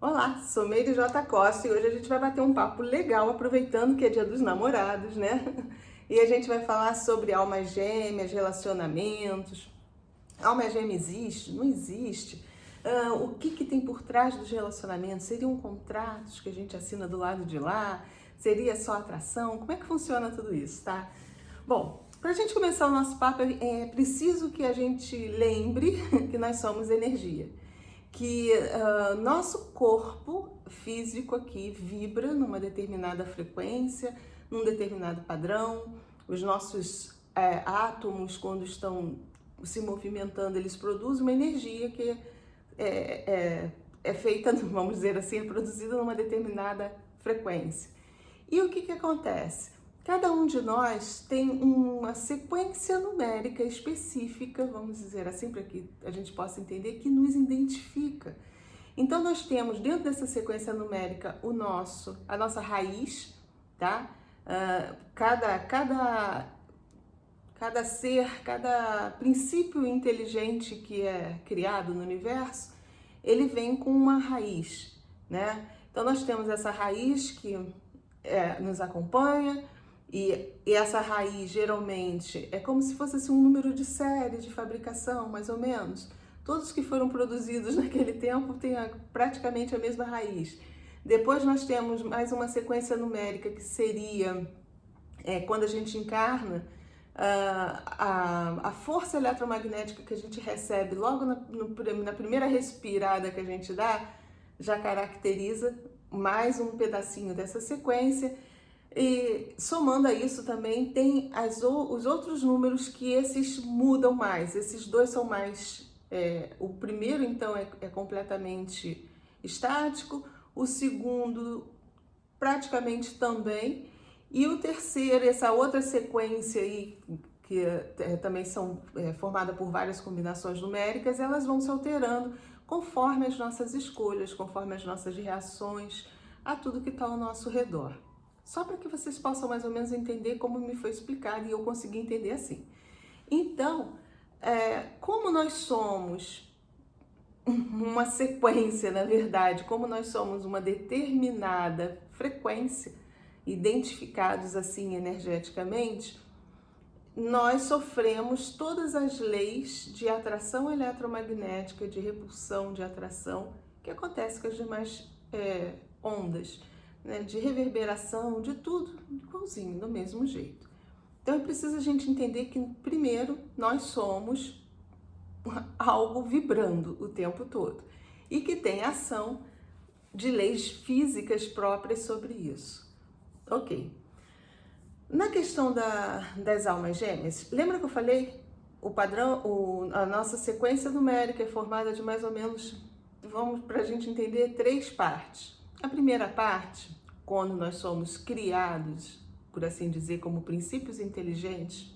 Olá, sou Meire J. Costa e hoje a gente vai bater um papo legal, aproveitando que é Dia dos Namorados, né? E a gente vai falar sobre almas gêmeas, relacionamentos. Alma gêmea existe? Não existe? O que tem por trás dos relacionamentos? Seriam contratos que a gente assina do lado de lá? Seria só atração? Como é que funciona tudo isso, tá? Bom, para a gente começar o nosso papo, é preciso que a gente lembre que nós somos energia. Que nosso corpo físico aqui vibra numa determinada frequência, num determinado padrão. Os nossos átomos, quando estão se movimentando, eles produzem uma energia que é feita, vamos dizer assim, é produzida numa determinada frequência. E o que acontece? Cada um de nós tem uma sequência numérica específica, vamos dizer assim, para que a gente possa entender, que nos identifica. Então nós temos dentro dessa sequência numérica a nossa raiz, tá? Cada ser, cada princípio inteligente que é criado no universo, ele vem com uma raiz, né? Então nós temos essa raiz que nos acompanha, e essa raiz geralmente é como se fosse assim, um número de série de fabricação, mais ou menos. Todos que foram produzidos naquele tempo têm praticamente a mesma raiz. Depois nós temos mais uma sequência numérica que seria quando a gente encarna, a força eletromagnética que a gente recebe logo na primeira respirada que a gente dá, já caracteriza mais um pedacinho dessa sequência. E somando a isso também tem os outros números que esses mudam mais, esses dois são mais, o primeiro então é completamente estático, o segundo praticamente também, e o terceiro, essa outra sequência aí, que também são formada por várias combinações numéricas, elas vão se alterando conforme as nossas escolhas, conforme as nossas reações a tudo que está ao nosso redor. Só para que vocês possam mais ou menos entender como me foi explicado e eu consegui entender assim. Então, como nós somos uma sequência, na verdade, como nós somos uma determinada frequência, identificados assim energeticamente, nós sofremos todas as leis de atração eletromagnética, de repulsão, de atração, que acontece com as demais ondas, né, de reverberação, de tudo igualzinho, do mesmo jeito. Então é preciso a gente entender que, primeiro, nós somos algo vibrando o tempo todo e que tem ação de leis físicas próprias sobre isso. Ok. Na questão das almas gêmeas, lembra que eu falei? O padrão, a nossa sequência numérica é formada de mais ou menos, vamos para a gente entender, 3 partes. A primeira parte, quando nós somos criados, por assim dizer, como princípios inteligentes,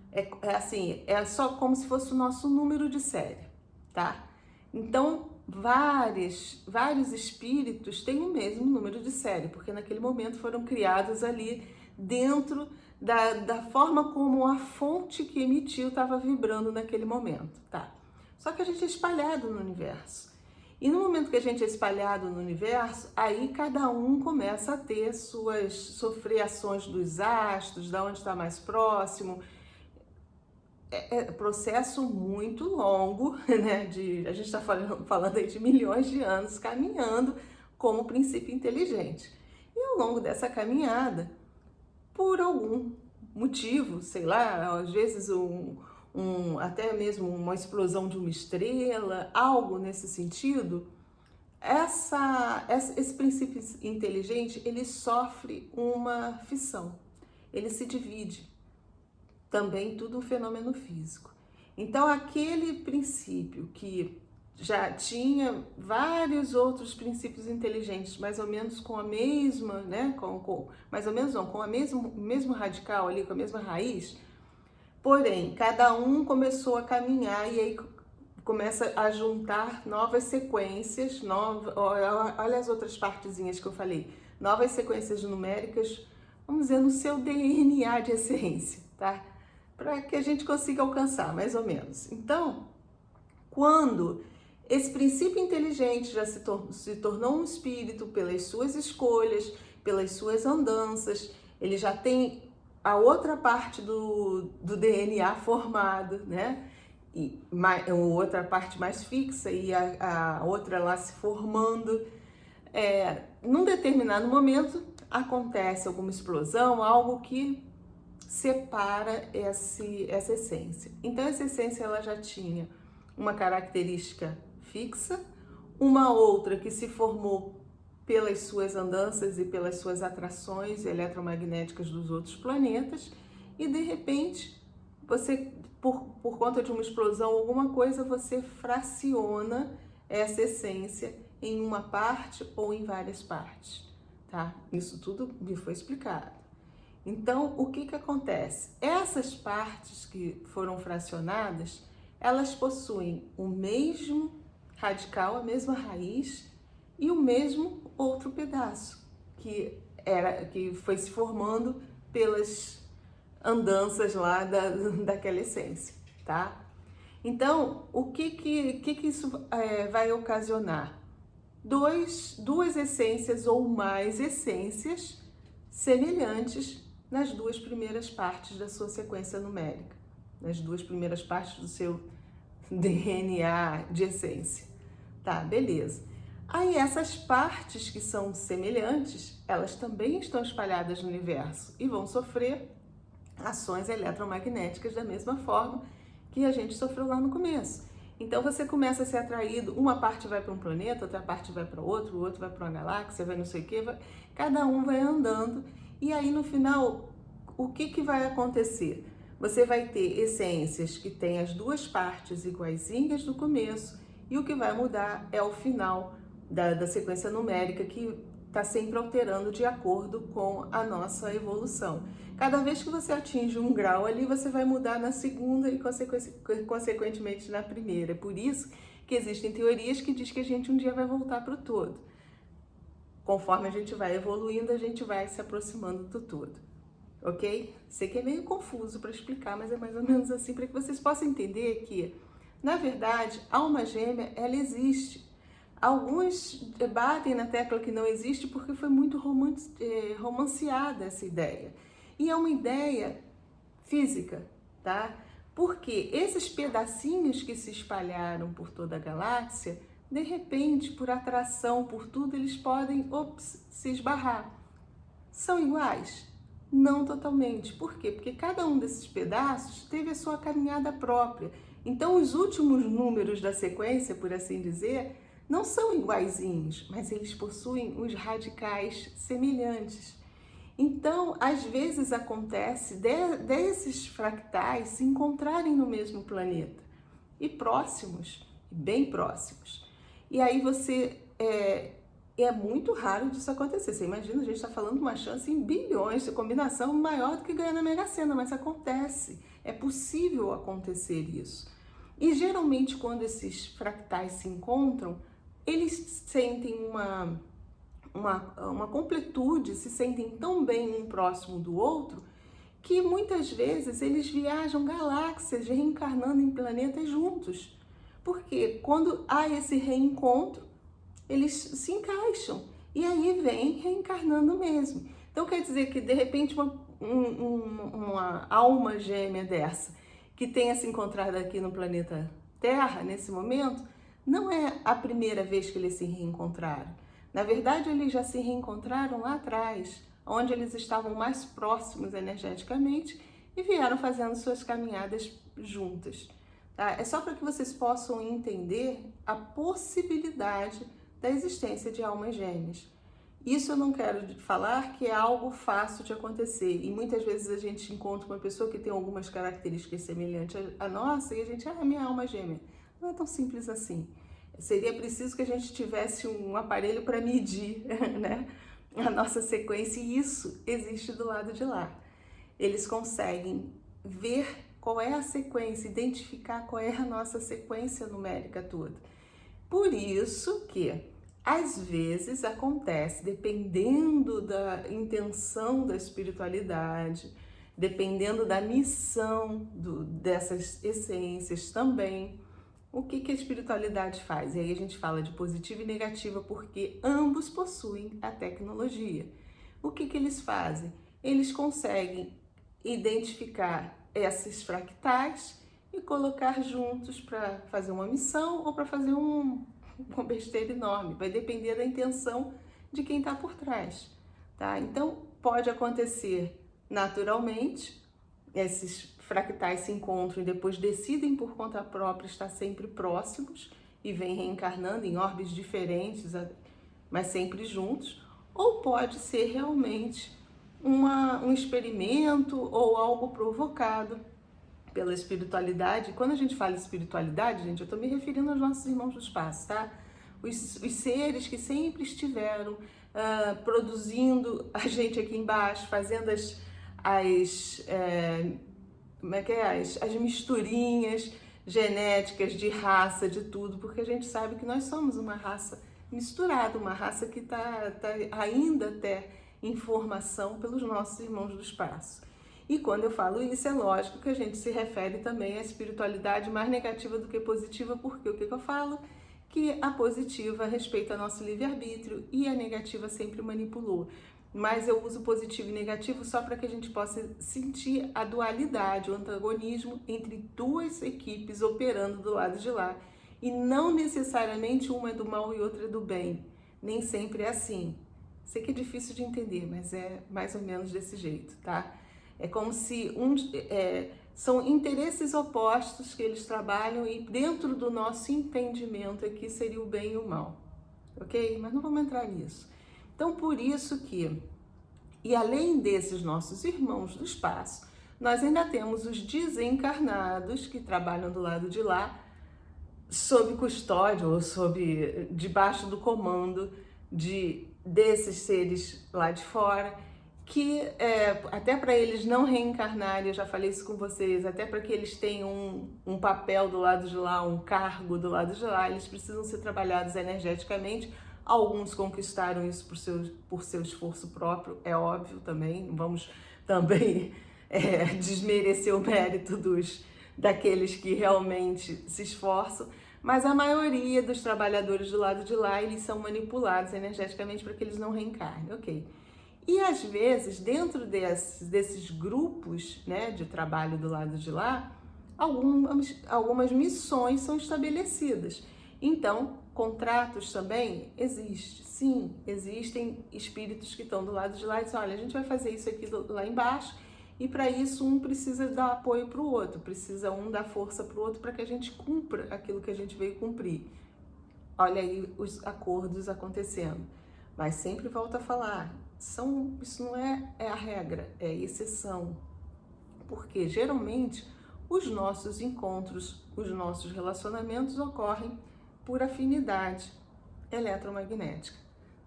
é só como se fosse o nosso número de série, tá? Então, vários espíritos têm o mesmo número de série, porque naquele momento foram criados ali dentro da forma como a fonte que emitiu estava vibrando naquele momento, tá? Só que a gente é espalhado no universo. E no momento que a gente é espalhado no universo, aí cada um começa a ter sofrer ações dos astros, da onde está mais próximo. É processo muito longo, né? A gente está falando aí de milhões de anos caminhando como princípio inteligente. E ao longo dessa caminhada, por algum motivo, sei lá, às vezes até mesmo uma explosão de uma estrela, algo nesse sentido, esse princípio inteligente, ele sofre uma fissão, ele se divide. Também tudo um fenômeno físico. Então, aquele princípio que já tinha vários outros princípios inteligentes, mais ou menos com a mesma, né, mais ou menos não, com o mesmo radical ali, com a mesma raiz, porém, cada um começou a caminhar e aí começa a juntar novas sequências, olha as outras partezinhas que eu falei, novas sequências numéricas, vamos dizer, no seu DNA de essência, tá? Para que a gente consiga alcançar, mais ou menos. Então, quando Esse princípio inteligente já se tornou um espírito pelas suas escolhas, pelas suas andanças, ele já tem a outra parte do DNA formado, né? E outra parte mais fixa e a outra lá se formando. Num determinado momento acontece alguma explosão, algo que separa essa essência. Então essa essência ela já tinha uma característica fixa, uma outra que se formou pelas suas andanças e pelas suas atrações eletromagnéticas dos outros planetas, e de repente você, por conta de uma explosão, alguma coisa, você fraciona essa essência em uma parte ou em várias partes, tá? Isso tudo me foi explicado. Então, o que acontece? Essas partes que foram fracionadas, elas possuem o mesmo radical, a mesma raiz e o mesmo outro pedaço que foi se formando pelas andanças lá daquela essência, tá? Então, o que isso vai ocasionar? Duas essências ou mais essências semelhantes nas duas primeiras partes da sua sequência numérica, nas duas primeiras partes do seu DNA de essência. Tá, beleza. Aí essas partes que são semelhantes, elas também estão espalhadas no universo e vão sofrer ações eletromagnéticas da mesma forma que a gente sofreu lá no começo. Então você começa a ser atraído, uma parte vai para um planeta, outra parte vai para outro, o outro vai para uma galáxia, vai não sei o que, cada um vai andando, e aí no final, o que vai acontecer? Você vai ter essências que têm as duas partes iguaizinhas do começo, e o que vai mudar é o final da sequência numérica, que está sempre alterando de acordo com a nossa evolução. Cada vez que você atinge um grau ali, você vai mudar na segunda e consequentemente na primeira. É por isso que existem teorias que dizem que a gente um dia vai voltar para o todo. Conforme a gente vai evoluindo, a gente vai se aproximando do todo. Ok? Sei que é meio confuso para explicar, mas é mais ou menos assim, para que vocês possam entender que, na verdade, a alma gêmea, ela existe. Alguns batem na tecla que não existe porque foi muito romanceada essa ideia. E é uma ideia física, tá? Porque esses pedacinhos que se espalharam por toda a galáxia, de repente, por atração, por tudo, eles podem, se esbarrar. São iguais? Não totalmente. Por quê? Porque cada um desses pedaços teve a sua caminhada própria. Então, os últimos números da sequência, por assim dizer, não são iguaizinhos, mas eles possuem os radicais semelhantes. Então, às vezes acontece desses fractais se encontrarem no mesmo planeta, e próximos, bem próximos. E aí é muito raro disso acontecer. Você imagina, a gente está falando de uma chance em bilhões de combinação maior do que ganhar na Mega Sena, mas acontece, é possível acontecer isso. E geralmente quando esses fractais se encontram, eles sentem uma completude, se sentem tão bem um próximo do outro, que muitas vezes eles viajam galáxias, reencarnando em planetas juntos. Porque quando há esse reencontro, eles se encaixam e aí vem reencarnando mesmo. Então quer dizer que de repente uma alma gêmea dessa, que tenha se encontrado aqui no planeta Terra, nesse momento, não é a primeira vez que eles se reencontraram. Na verdade, eles já se reencontraram lá atrás, onde eles estavam mais próximos energeticamente e vieram fazendo suas caminhadas juntas. Tá? É só para que vocês possam entender a possibilidade da existência de almas gêmeas. Isso eu não quero falar que é algo fácil de acontecer, e muitas vezes a gente encontra uma pessoa que tem algumas características semelhantes à nossa e a gente, minha alma gêmea. Não é tão simples assim. Seria preciso que a gente tivesse um aparelho para medir, né, a nossa sequência, e isso existe do lado de lá. Eles conseguem ver qual é a sequência, identificar qual é a nossa sequência numérica toda. Por isso que, às vezes, acontece, dependendo da intenção da espiritualidade, dependendo da missão dessas essências também, O que a espiritualidade faz? E aí a gente fala de positiva e negativa porque ambos possuem a tecnologia. O que eles fazem? Eles conseguem identificar esses fractais e colocar juntos para fazer uma missão ou para fazer uma besteira enorme. Vai depender da intenção de quem está por trás, tá? Então, pode acontecer naturalmente, esses fractais se encontram e depois decidem por conta própria estar sempre próximos e vêm reencarnando em órbitas diferentes, mas sempre juntos, ou pode ser realmente um experimento ou algo provocado pela espiritualidade. Quando a gente fala espiritualidade, gente, eu estou me referindo aos nossos irmãos do espaço, tá? Os seres que sempre estiveram produzindo a gente aqui embaixo, fazendo as misturinhas genéticas de raça, de tudo, porque a gente sabe que nós somos uma raça misturada, uma raça que tá ainda até em formação pelos nossos irmãos do espaço. E quando eu falo isso, é lógico que a gente se refere também à espiritualidade mais negativa do que positiva, porque o que eu falo? Que a positiva respeita nosso livre-arbítrio e a negativa sempre manipulou. Mas eu uso positivo e negativo só para que a gente possa sentir a dualidade, o antagonismo entre duas equipes operando do lado de lá. E não necessariamente uma é do mal e outra é do bem. Nem sempre é assim. Sei que é difícil de entender, mas é mais ou menos desse jeito, tá? É como se são interesses opostos que eles trabalham e dentro do nosso entendimento aqui seria o bem e o mal, ok? Mas não vamos entrar nisso. Então, por isso que, e além desses nossos irmãos do espaço, nós ainda temos os desencarnados que trabalham do lado de lá, sob custódia ou debaixo do comando desses seres lá de fora, que até para eles não reencarnarem, eu já falei isso com vocês, até para que eles tenham um papel do lado de lá, um cargo do lado de lá, eles precisam ser trabalhados energeticamente. Alguns conquistaram isso por seu esforço próprio, é óbvio também, não vamos também desmerecer o mérito daqueles que realmente se esforçam, mas a maioria dos trabalhadores do lado de lá, eles são manipulados energeticamente para que eles não reencarnem, ok? E às vezes, dentro desses grupos, né, de trabalho do lado de lá, algumas missões são estabelecidas. Então, contratos também existem. Sim, existem espíritos que estão do lado de lá e dizem, olha, a gente vai fazer isso aqui lá embaixo, e para isso um precisa dar apoio para o outro, precisa um dar força para o outro para que a gente cumpra aquilo que a gente veio cumprir. Olha aí os acordos acontecendo. Mas sempre volto a falar, isso não é a regra, é a exceção. Porque geralmente os nossos encontros, os nossos relacionamentos ocorrem por afinidade eletromagnética.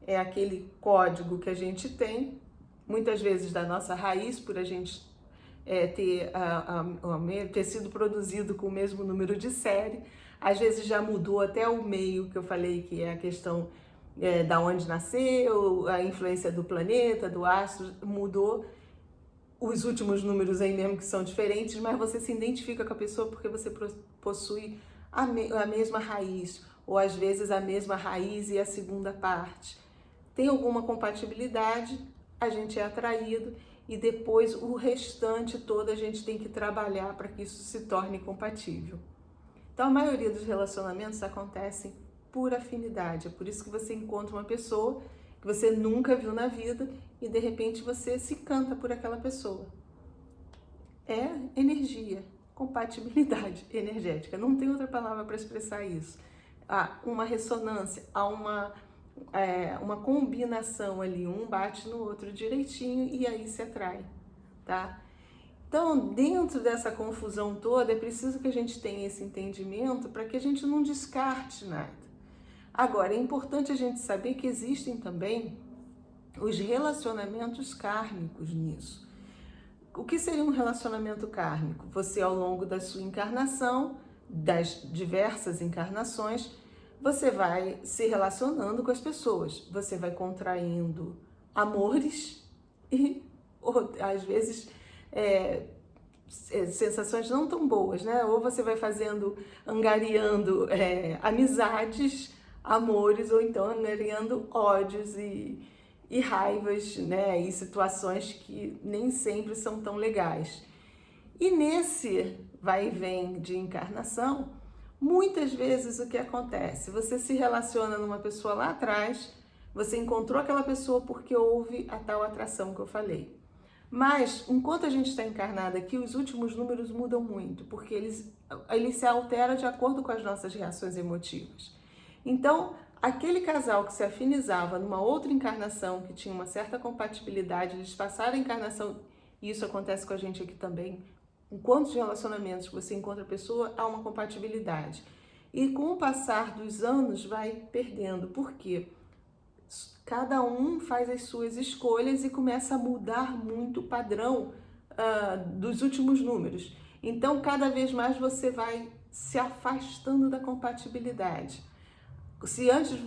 É aquele código que a gente tem, muitas vezes da nossa raiz, por a gente ter sido produzido com o mesmo número de série. Às vezes já mudou até o meio que eu falei, que é a questão da onde nasceu, a influência do planeta, do astro, mudou. Os últimos números aí mesmo que são diferentes, mas você se identifica com a pessoa porque você possui a mesma raiz, ou às vezes a mesma raiz e a segunda parte. Tem alguma compatibilidade, a gente é atraído e depois o restante todo a gente tem que trabalhar para que isso se torne compatível. Então a maioria dos relacionamentos acontecem por afinidade, é por isso que você encontra uma pessoa que você nunca viu na vida e de repente você se canta por aquela pessoa. É energia, compatibilidade energética, não tem outra palavra para expressar isso. Há uma ressonância, há uma combinação ali, um bate no outro direitinho e aí se atrai, tá? Então, dentro dessa confusão toda, é preciso que a gente tenha esse entendimento para que a gente não descarte nada. Agora, é importante a gente saber que existem também os relacionamentos kármicos nisso. O que seria um relacionamento kármico? Você, ao longo da sua encarnação, das diversas encarnações, você vai se relacionando com as pessoas, você vai contraindo amores e, às vezes, sensações não tão boas, né? Ou você vai angariando amizades, amores, ou então angariando ódios e raivas, né? E situações que nem sempre são tão legais. E nesse vai e vem de encarnação, muitas vezes o que acontece? Você se relaciona numa pessoa lá atrás, você encontrou aquela pessoa porque houve a tal atração que eu falei. Mas, enquanto a gente está encarnado aqui, os últimos números mudam muito, porque eles se alteram de acordo com as nossas reações emotivas. Então, aquele casal que se afinizava numa outra encarnação, que tinha uma certa compatibilidade, eles passaram a encarnação, e isso acontece com a gente aqui também, em quantos relacionamentos você encontra a pessoa, há uma compatibilidade. E com o passar dos anos, vai perdendo. Por quê? Cada um faz as suas escolhas e começa a mudar muito o padrão dos últimos números. Então, cada vez mais você vai se afastando da compatibilidade. Se antes,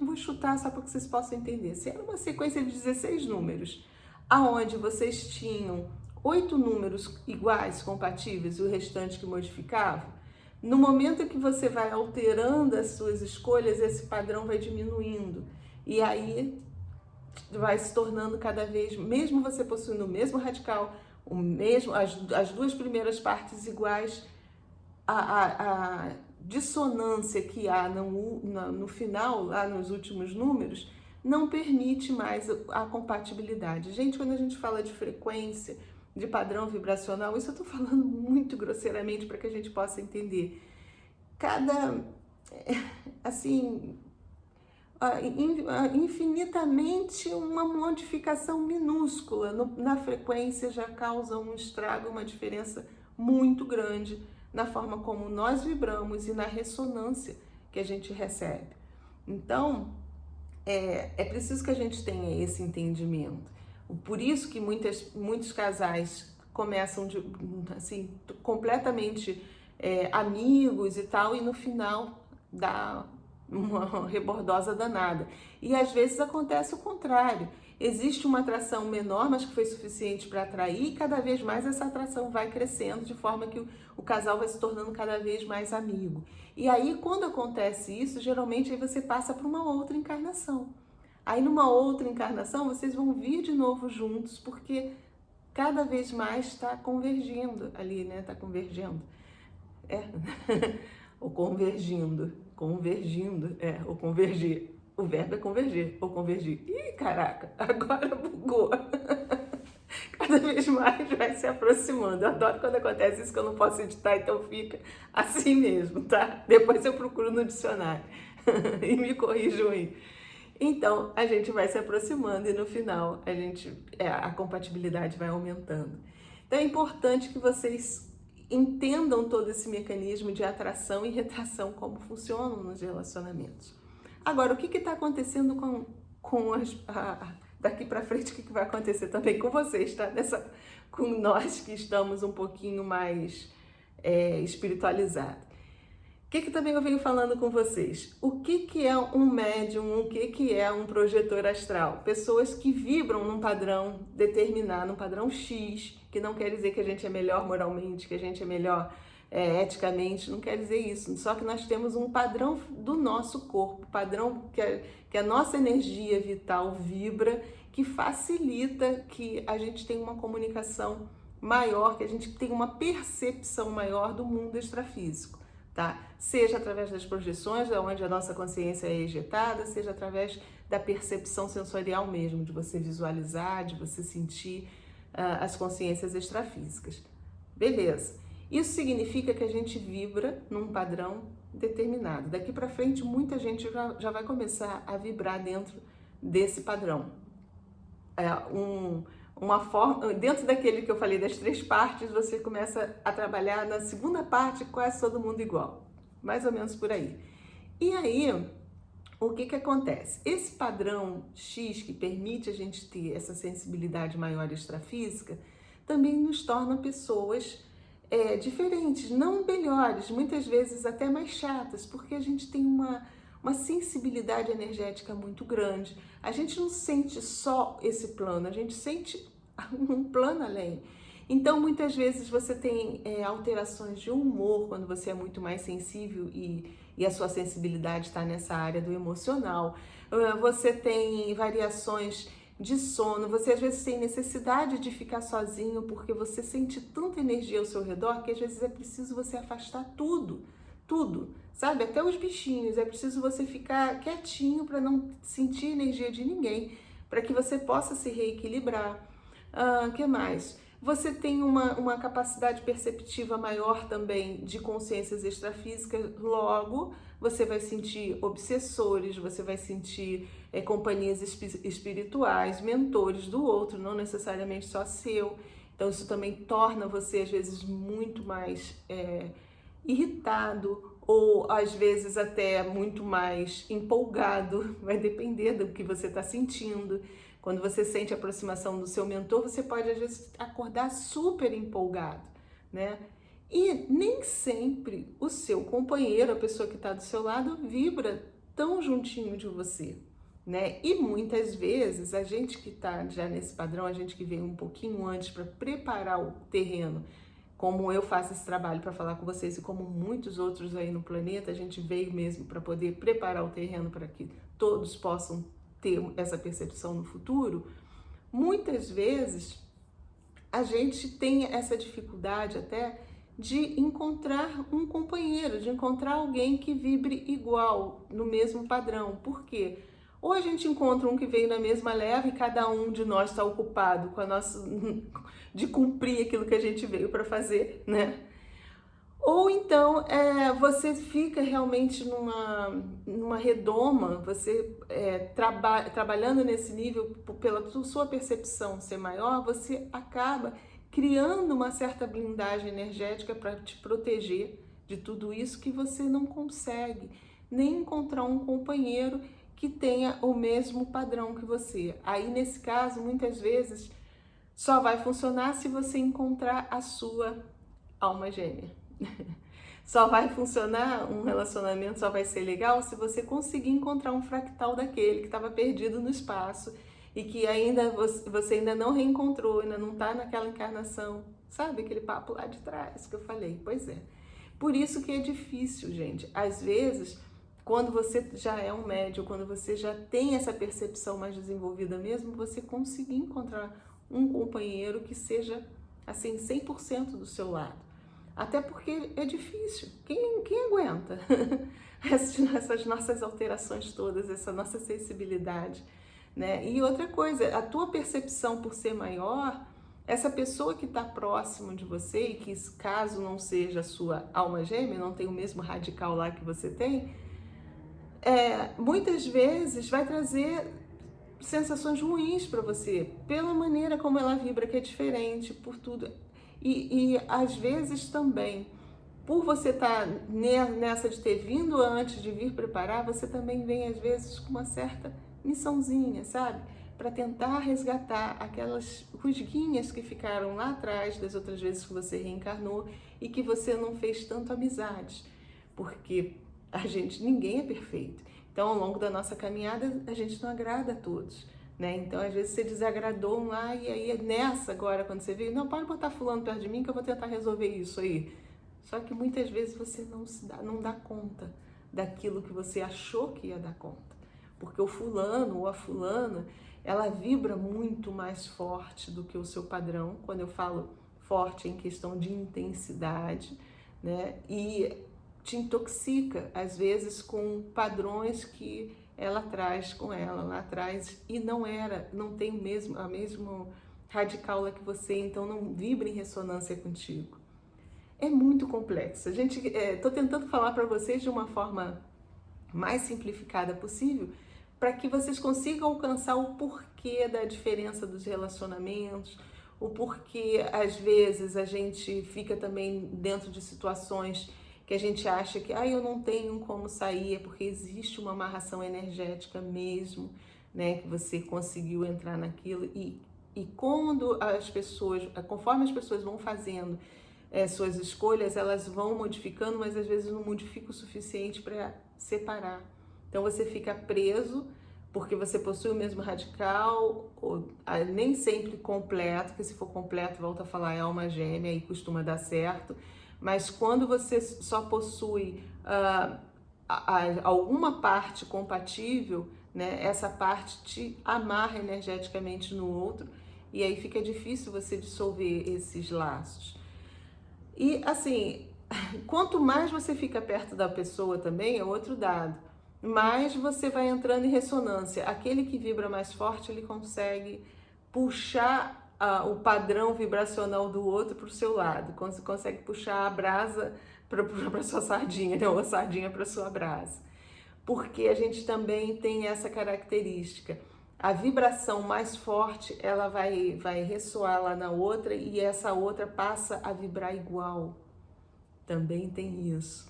vou chutar só para que vocês possam entender, se era uma sequência de 16 números, aonde vocês tinham 8 números iguais, compatíveis, e o restante que modificava, no momento que você vai alterando as suas escolhas, esse padrão vai diminuindo. E aí vai se tornando cada vez, mesmo você possuindo o mesmo radical, as duas primeiras partes iguais, a dissonância que há no final, lá nos últimos números, não permite mais a compatibilidade. Gente, quando a gente fala de frequência, de padrão vibracional, isso eu estou falando muito grosseiramente para que a gente possa entender. Infinitamente uma modificação minúscula na frequência já causa um estrago, uma diferença muito grande na forma como nós vibramos e na ressonância que a gente recebe. Então, é preciso que a gente tenha esse entendimento. Por isso que muitos casais começam assim, completamente amigos e tal, e no final dá uma rebordosa danada. E às vezes acontece o contrário. Existe uma atração menor, mas que foi suficiente para atrair, e cada vez mais essa atração vai crescendo, de forma que o casal vai se tornando cada vez mais amigo. E aí, quando acontece isso, geralmente aí você passa para uma outra encarnação. Aí, numa outra encarnação, vocês vão vir de novo juntos, porque cada vez mais está convergindo ali, né? Está convergendo. Ou convergindo, ou convergir. O verbo é convergir, ou convergir. Ih, caraca, agora bugou. Cada vez mais vai se aproximando. Eu adoro quando acontece isso, que eu não posso editar, então fica assim mesmo, tá? Depois eu procuro no dicionário e me corrijo aí. Então, a gente vai se aproximando e no final a compatibilidade vai aumentando. Então, é importante que vocês entendam todo esse mecanismo de atração e retração, como funcionam nos relacionamentos. Agora, o que está acontecendo daqui para frente, o que vai acontecer também com vocês, tá? Com nós que estamos um pouquinho mais espiritualizados. O que também eu venho falando com vocês? O que é um médium? O que é um projetor astral? Pessoas que vibram num padrão determinado, num padrão X, que não quer dizer que a gente é melhor moralmente, que a gente é melhor eticamente, não quer dizer isso. Só que nós temos um padrão do nosso corpo, padrão que a nossa energia vital vibra, que facilita que a gente tenha uma comunicação maior, que a gente tenha uma percepção maior do mundo extrafísico. Tá? Seja através das projeções, onde a nossa consciência é ejetada, seja através da percepção sensorial mesmo, de você visualizar, de você sentir as consciências extrafísicas. Beleza. Isso significa que a gente vibra num padrão determinado. Daqui para frente, muita gente já vai começar a vibrar dentro desse padrão. Uma forma, dentro daquele que eu falei das 3 partes, você começa a trabalhar na segunda parte, quase todo mundo igual, mais ou menos por aí. E aí, o que acontece? Esse padrão X que permite a gente ter essa sensibilidade maior extrafísica, também nos torna pessoas diferentes, não melhores, muitas vezes até mais chatas, porque a gente tem uma sensibilidade energética muito grande. A gente não sente só esse plano, a gente sente um plano além. Então, muitas vezes você tem alterações de humor quando você é muito mais sensível e a sua sensibilidade está nessa área do emocional. Você tem variações de sono, você às vezes tem necessidade de ficar sozinho porque você sente tanta energia ao seu redor que às vezes é preciso você afastar tudo, sabe? Até os bichinhos, é preciso você ficar quietinho para não sentir energia de ninguém, para que você possa se reequilibrar. Que mais? Você tem uma capacidade perceptiva maior também de consciências extrafísicas, logo você vai sentir obsessores, você vai sentir companhias espirituais, mentores do outro, não necessariamente só seu. Então isso também torna você às vezes muito mais irritado ou às vezes até muito mais empolgado, vai depender do que você está sentindo. Quando você sente a aproximação do seu mentor, você pode às vezes acordar super empolgado, né? E nem sempre o seu companheiro, a pessoa que está do seu lado, vibra tão juntinho de você, né? E muitas vezes a gente que está já nesse padrão, a gente que veio um pouquinho antes para preparar o terreno, como eu faço esse trabalho para falar com vocês e como muitos outros aí no planeta, a gente veio mesmo para poder preparar o terreno para que todos possam ter essa percepção no futuro. Muitas vezes a gente tem essa dificuldade até de encontrar um companheiro, de encontrar alguém que vibre igual, no mesmo padrão. Por quê? Ou a gente encontra um que veio na mesma leva e cada um de nós está ocupado com a nossa de cumprir aquilo que a gente veio para fazer, né? Ou então você fica realmente numa redoma, você trabalhando nesse nível, pela sua percepção ser maior, você acaba criando uma certa blindagem energética para te proteger de tudo isso que você não consegue nem encontrar um companheiro que tenha o mesmo padrão que você. Aí, nesse caso, muitas vezes só vai funcionar se você encontrar a sua alma gêmea. Só vai funcionar um relacionamento, só vai ser legal se você conseguir encontrar um fractal daquele que estava perdido no espaço e que ainda você ainda não reencontrou, ainda não está naquela encarnação. Sabe aquele papo lá de trás que eu falei? Pois é. Por isso que é difícil, gente. Às vezes, quando você já é um médium, quando você já tem essa percepção mais desenvolvida mesmo, você conseguir encontrar um companheiro que seja assim 100% do seu lado. Até porque é difícil. Quem aguenta essas nossas alterações todas, essa nossa sensibilidade, né? E outra coisa, a tua percepção por ser maior, essa pessoa que está próximo de você e que caso não seja a sua alma gêmea, não tem o mesmo radical lá que você tem, muitas vezes vai trazer sensações ruins para você, pela maneira como ela vibra, que é diferente, por tudo. E às vezes também, por você estar nessa de ter vindo antes de vir preparar, você também vem às vezes com uma certa missãozinha, sabe? Para tentar resgatar aquelas rusguinhas que ficaram lá atrás das outras vezes que você reencarnou e que você não fez tanto amizade, porque ninguém é perfeito. Então, ao longo da nossa caminhada, a gente não agrada a todos, né? Então, às vezes você desagradou um lá e aí nessa agora, quando você veio, não, pode botar fulano perto de mim que eu vou tentar resolver isso aí. Só que muitas vezes você não dá conta daquilo que você achou que ia dar conta. Porque o fulano ou a fulana, ela vibra muito mais forte do que o seu padrão. Quando eu falo forte em questão de intensidade, né? E te intoxica, às vezes, com padrões que ela traz com ela lá atrás e não tem a mesma radical lá que você, então não vibra em ressonância contigo. É muito complexo. Tô tentando falar para vocês de uma forma mais simplificada possível, para que vocês consigam alcançar o porquê da diferença dos relacionamentos, o porquê às vezes a gente fica também dentro de situações que a gente acha que eu não tenho como sair, é porque existe uma amarração energética mesmo, né, que você conseguiu entrar naquilo e quando conforme as pessoas vão fazendo suas escolhas, elas vão modificando, mas às vezes não modifica o suficiente para separar. Então você fica preso porque você possui o mesmo radical, nem sempre completo, que se for completo, volta a falar, é alma gêmea e costuma dar certo, mas quando você só possui alguma parte compatível, né, essa parte te amarra energeticamente no outro, e aí fica difícil você dissolver esses laços. E assim, quanto mais você fica perto da pessoa também, é outro dado, mais você vai entrando em ressonância. Aquele que vibra mais forte, ele consegue puxar o padrão vibracional do outro para o seu lado, consegue puxar a brasa para sua sardinha, né? Ou a sardinha para sua brasa. Porque a gente também tem essa característica. A vibração mais forte, ela vai ressoar lá na outra e essa outra passa a vibrar igual. Também tem isso.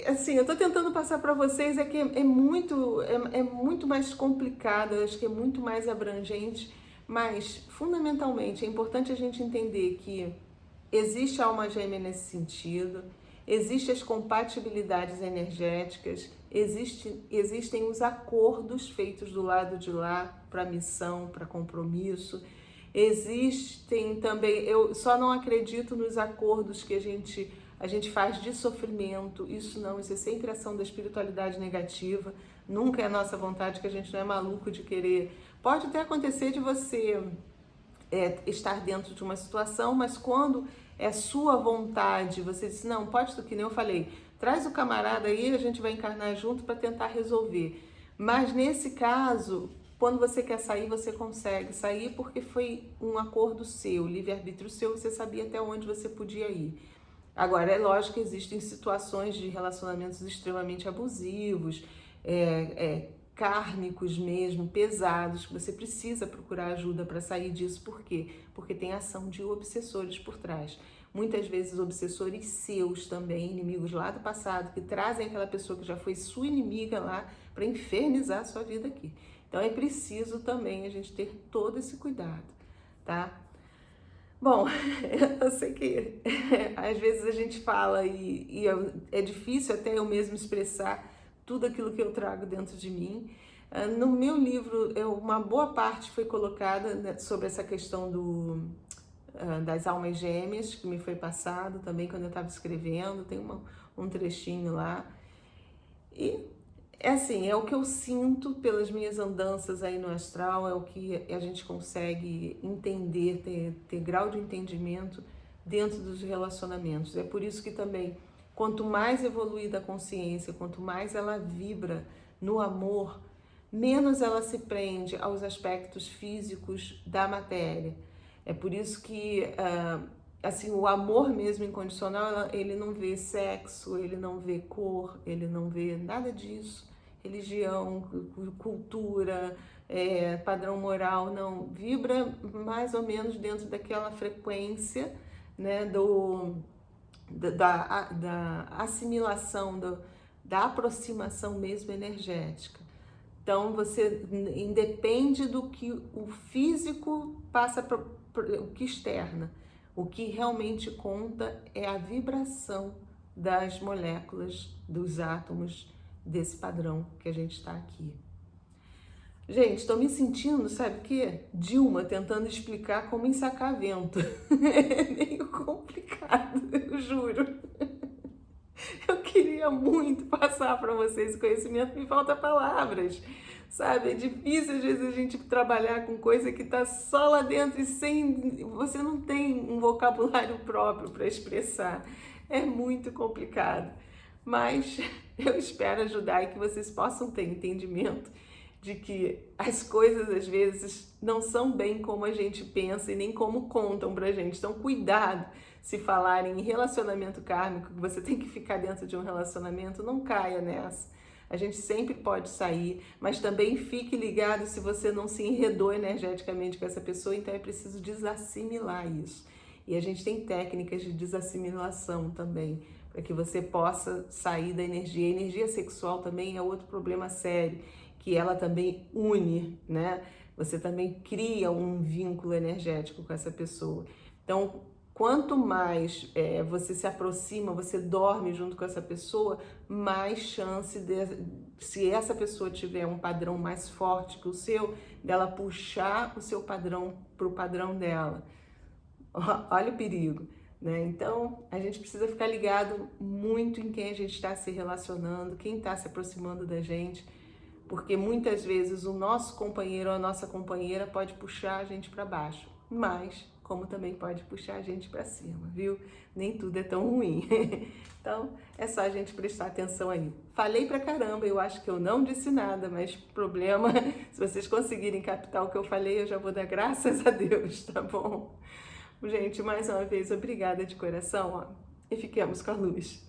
Assim, eu tô tentando passar para vocês que é muito mais complicado, eu acho que é muito mais abrangente, mas fundamentalmente é importante a gente entender que existe a alma gêmea nesse sentido, existem as compatibilidades energéticas, existem os acordos feitos do lado de lá para missão, para compromisso. Existem também, eu só não acredito nos acordos que a gente faz de sofrimento, isso é sempre ação da espiritualidade negativa, nunca é a nossa vontade, que a gente não é maluco de querer. Pode até acontecer de você estar dentro de uma situação, mas quando é sua vontade, você diz, não, pode, que nem eu falei, traz o camarada aí, a gente vai encarnar junto para tentar resolver. Mas nesse caso, quando você quer sair, você consegue sair porque foi um acordo seu, livre-arbítrio seu, você sabia até onde você podia ir. Agora, é lógico que existem situações de relacionamentos extremamente abusivos, kármicos mesmo, pesados, que você precisa procurar ajuda para sair disso. Por quê? Porque tem ação de obsessores por trás. Muitas vezes obsessores seus também, inimigos lá do passado, que trazem aquela pessoa que já foi sua inimiga lá para infernizar a sua vida aqui. Então é preciso também a gente ter todo esse cuidado, tá? Bom, eu sei que às vezes a gente fala e é difícil até eu mesmo expressar tudo aquilo que eu trago dentro de mim. No meu livro, uma boa parte foi colocada, né, sobre essa questão das almas gêmeas, que me foi passado também quando eu estava escrevendo, tem um trechinho lá. E é assim, é o que eu sinto pelas minhas andanças aí no astral, é o que a gente consegue entender, ter grau de entendimento dentro dos relacionamentos. É por isso que também, quanto mais evoluída a consciência, quanto mais ela vibra no amor, menos ela se prende aos aspectos físicos da matéria. É por isso que assim, o amor mesmo incondicional, ele não vê sexo, ele não vê cor, ele não vê nada disso, religião, cultura, padrão moral, não, vibra mais ou menos dentro daquela frequência, né, da assimilação, da aproximação mesmo energética. Então você independe do que o físico passa para o que externa. O que realmente conta é a vibração das moléculas, dos átomos, desse padrão que a gente está aqui. Gente, estou me sentindo, sabe o quê? Dilma tentando explicar como ensacar vento. É meio complicado, eu juro. Eu queria muito passar para vocês esse conhecimento, me falta palavras, sabe? É difícil às vezes a gente trabalhar com coisa que está só lá dentro e você não tem um vocabulário próprio para expressar. É muito complicado, mas eu espero ajudar e que vocês possam ter entendimento de que as coisas às vezes não são bem como a gente pensa e nem como contam pra gente. Então cuidado, se falarem em relacionamento kármico, que você tem que ficar dentro de um relacionamento, não caia nessa. A gente sempre pode sair, mas também fique ligado se você não se enredou energeticamente com essa pessoa, então é preciso desassimilar isso. E a gente tem técnicas de desassimilação também, para que você possa sair da energia. A energia sexual também é outro problema sério, que ela também une, né? Você também cria um vínculo energético com essa pessoa. Então, Quanto mais você se aproxima, você dorme junto com essa pessoa, mais chance se essa pessoa tiver um padrão mais forte que o seu, dela puxar o seu padrão para o padrão dela. Olha o perigo, né? Então, a gente precisa ficar ligado muito em quem a gente está se relacionando, quem está se aproximando da gente, porque muitas vezes o nosso companheiro ou a nossa companheira pode puxar a gente para baixo, mas como também pode puxar a gente para cima, viu? Nem tudo é tão ruim. Então, é só a gente prestar atenção aí. Falei pra caramba, eu acho que eu não disse nada, mas problema, se vocês conseguirem captar o que eu falei, eu já vou dar graças a Deus, tá bom? Gente, mais uma vez, obrigada de coração, ó, e fiquemos com a luz.